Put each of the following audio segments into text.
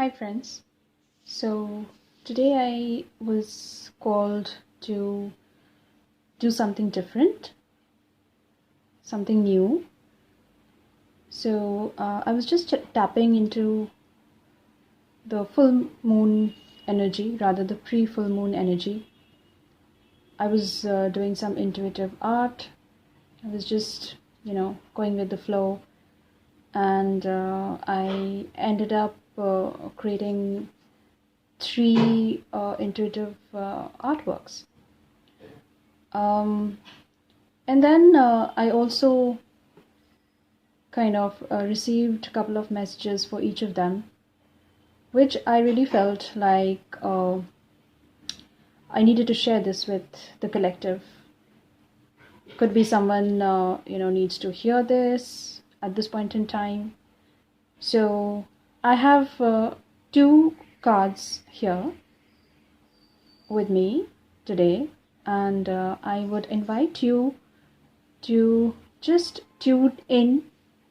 Hi friends. So today I was called to do something different, something new. So I was just tapping into the full moon energy, rather the pre-full moon energy. I was doing some intuitive art. I was just, going with the flow, and I ended up creating three intuitive artworks. And then I also kind of received a couple of messages for each of them, which I really felt like I needed to share this with the collective. Could be someone needs to hear this at this point in time. So I have two cards here with me today, and I would invite you to just tune in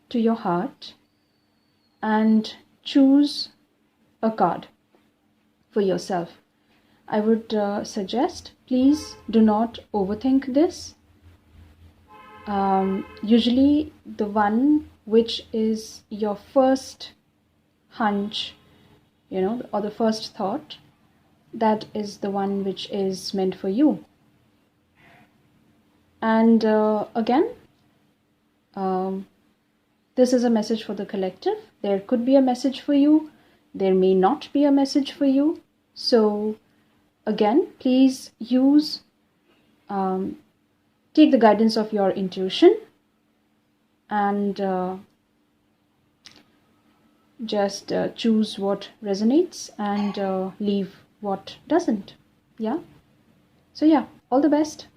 to your heart and choose a card for yourself. I would suggest, please do not overthink this. Usually the one which is your first hunch, or the first thought, that is the one which is meant for you. And again, this is a message for the collective. There could be a message for you. There may not be a message for you. So again, please take the guidance of your intuition and just choose what resonates and leave what doesn't. Yeah. So yeah, all the best.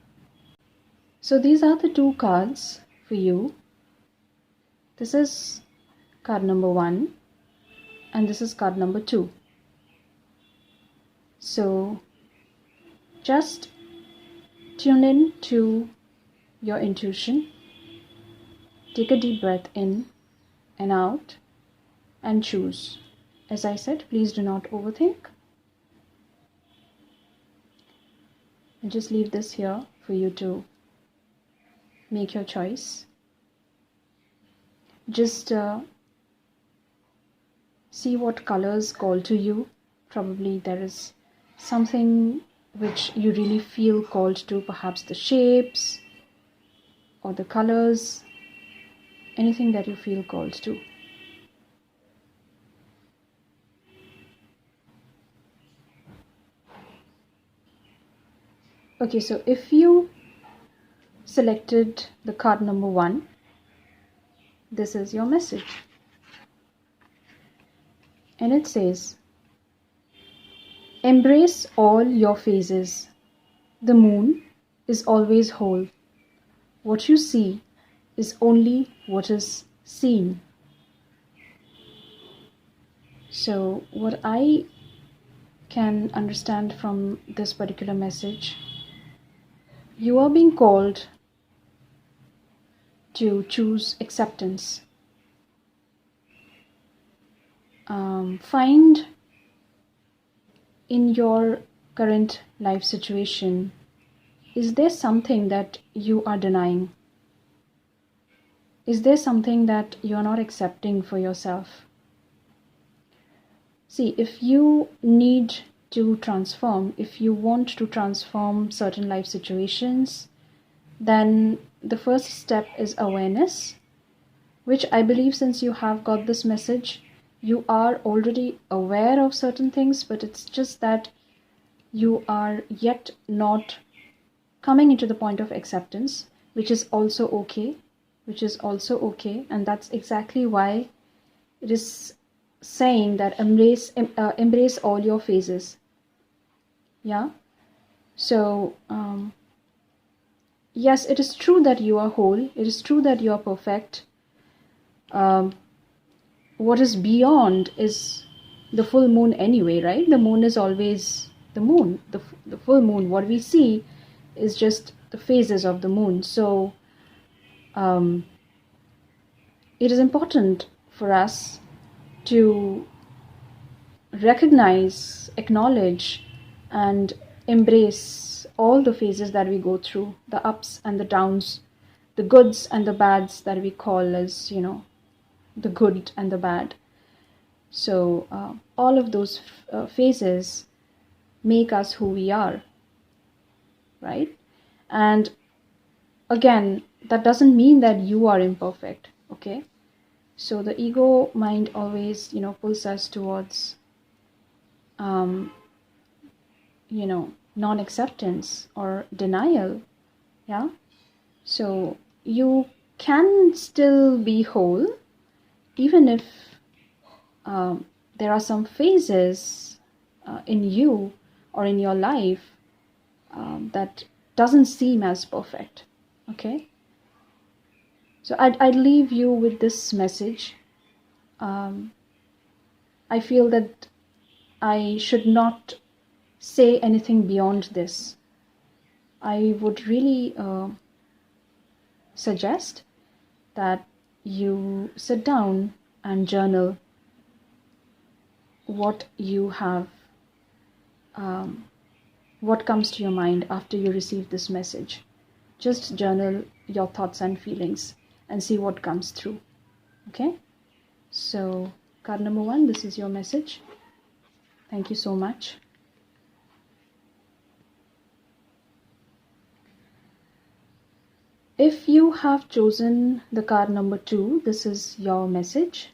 So these are the two cards for you. This is card number 1 and this is card number 2. So just tune in to your intuition. Take a deep breath in and out and choose. As I said, please do not overthink. And just leave this here for you to make your choice. Just see what colors call to you. Probably there is something which you really feel called to, perhaps the shapes or the colors, anything that you feel called to. Okay, so if you selected the card number 1, this is your message. And it says, embrace all your phases. The moon is always whole. What you see is only what is seen. So what I can understand from this particular message, you are being called to choose acceptance. Find in your current life situation, is there something that you are denying? Is there something that you are not accepting for yourself? See, if you need to transform, if you want to transform certain life situations, then the first step is awareness, which I believe, since you have got this message, you are already aware of certain things, but it's just that you are yet not coming into the point of acceptance, which is also okay. And that's exactly why it is saying that embrace all your phases. Yeah. So yes, it is true that you are whole. It is true that you are perfect. What is beyond is the full moon anyway, right? The moon is always the moon. The full moon, what we see is just the phases of the moon. So it is important for us to recognize, acknowledge, and embrace all the phases that we go through, the ups and the downs, the goods and the bads that we call as, the good and the bad. So all of those phases make us who we are, right? And again, that doesn't mean that you are imperfect, okay? So the ego mind always, pulls us towards, non-acceptance or denial, yeah? So you can still be whole, even if there are some phases in you or in your life that doesn't seem as perfect, okay? So I'd leave you with this message. I feel that I should not say anything beyond this. I would really suggest that you sit down and journal what you have, what comes to your mind after you receive this message. Just journal your thoughts and feelings and see what comes through, okay? So card number 1, this is your message. Thank you so much. If you have chosen the card number 2, this is your message.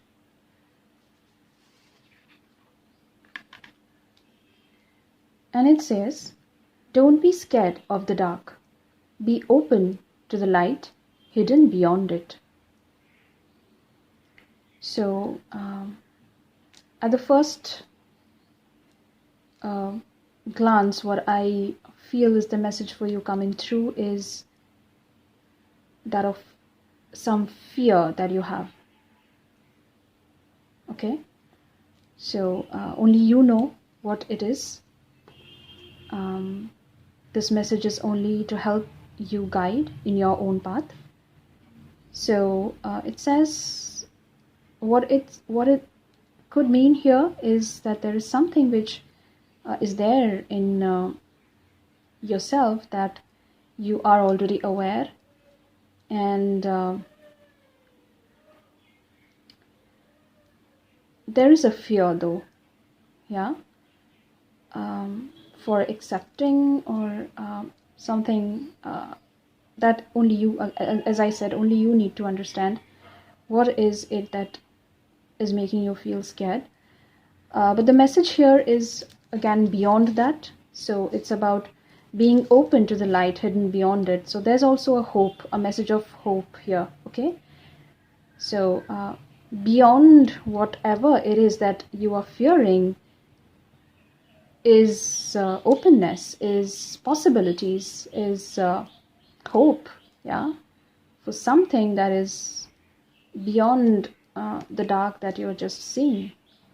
And it says, don't be scared of the dark. Be open to the light hidden beyond it. So, at the first glance, what I feel is the message for you coming through is that of some fear that you have. Okay? So, only you know what it is. This message is only to help you guide in your own path. So, it says what it could mean here is that there is something which is there in yourself that you are already aware, and there is a fear though, yeah, for accepting or something that only you, as I said, only you need to understand what is it that is making you feel scared. But the message here is again beyond that. So it's about being open to the light hidden beyond it. So there's also a hope, a message of hope here, okay? So beyond whatever it is that you are fearing is openness, is possibilities, is hope, yeah, for something that is beyond the dark that you're just seeing,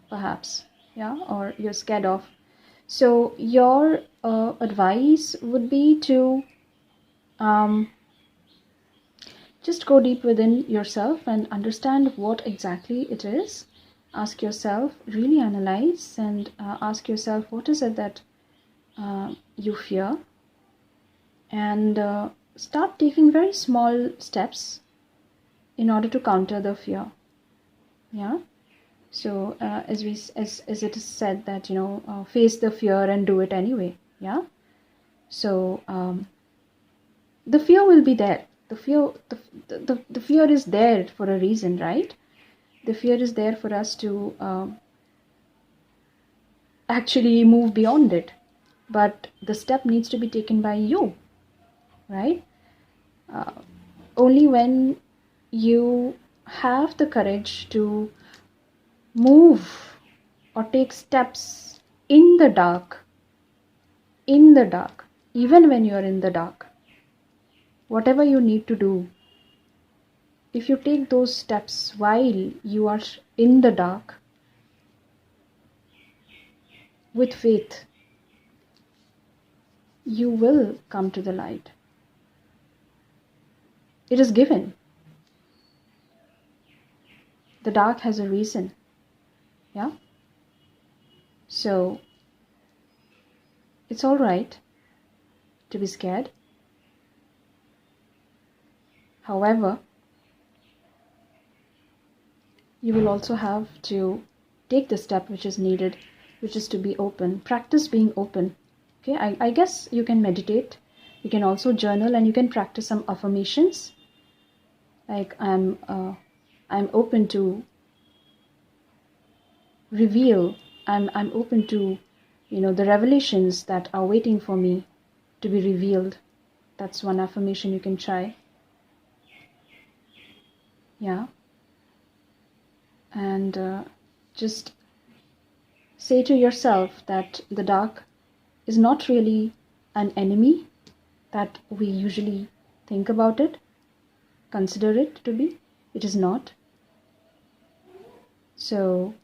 perhaps, yeah, or you're scared of. So your advice would be to just go deep within yourself and understand what exactly it is. Ask yourself, really analyze and ask yourself, what is it that you fear? And start taking very small steps in order to counter the fear. Yeah. So as it is said that, face the fear and do it anyway. Yeah. So the fear will be there. The fear is there for a reason, right? The fear is there for us to actually move beyond it. But the step needs to be taken by you, right? Only when you have the courage to move or take steps in the dark, even when you're in the dark, whatever you need to do, if you take those steps while you are in the dark with faith, you will come to the light. It is given. The dark has a reason. Yeah. So it's all right to be scared. However, you will also have to take the step which is needed, which is to be open. Practice being open. Okay, I guess you can meditate. You can also journal, and you can practice some affirmations. Like I'm open to reveal. I'm open to, the revelations that are waiting for me to be revealed. That's one affirmation you can try. Yeah. And just say to yourself that the dark is not really an enemy that we usually think about it, consider it to be. It is not. So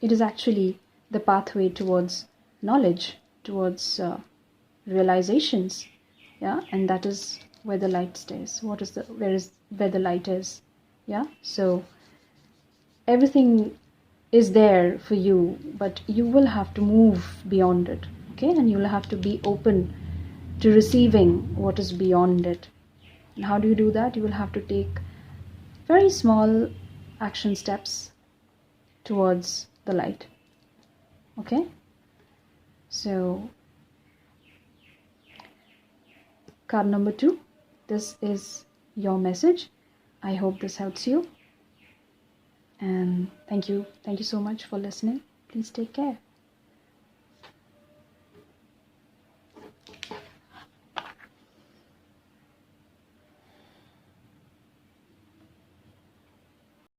it is actually the pathway towards knowledge, towards realizations. Yeah, and that is where the light stays. Where the light is. Yeah, so everything is there for you, but you will have to move beyond it. Okay, and you will have to be open to receiving what is beyond it. And how do you do that? You will have to take very small action steps towards the light. Okay, so card number 2, this is your message. I hope this helps you, and thank you so much for listening. Please take care.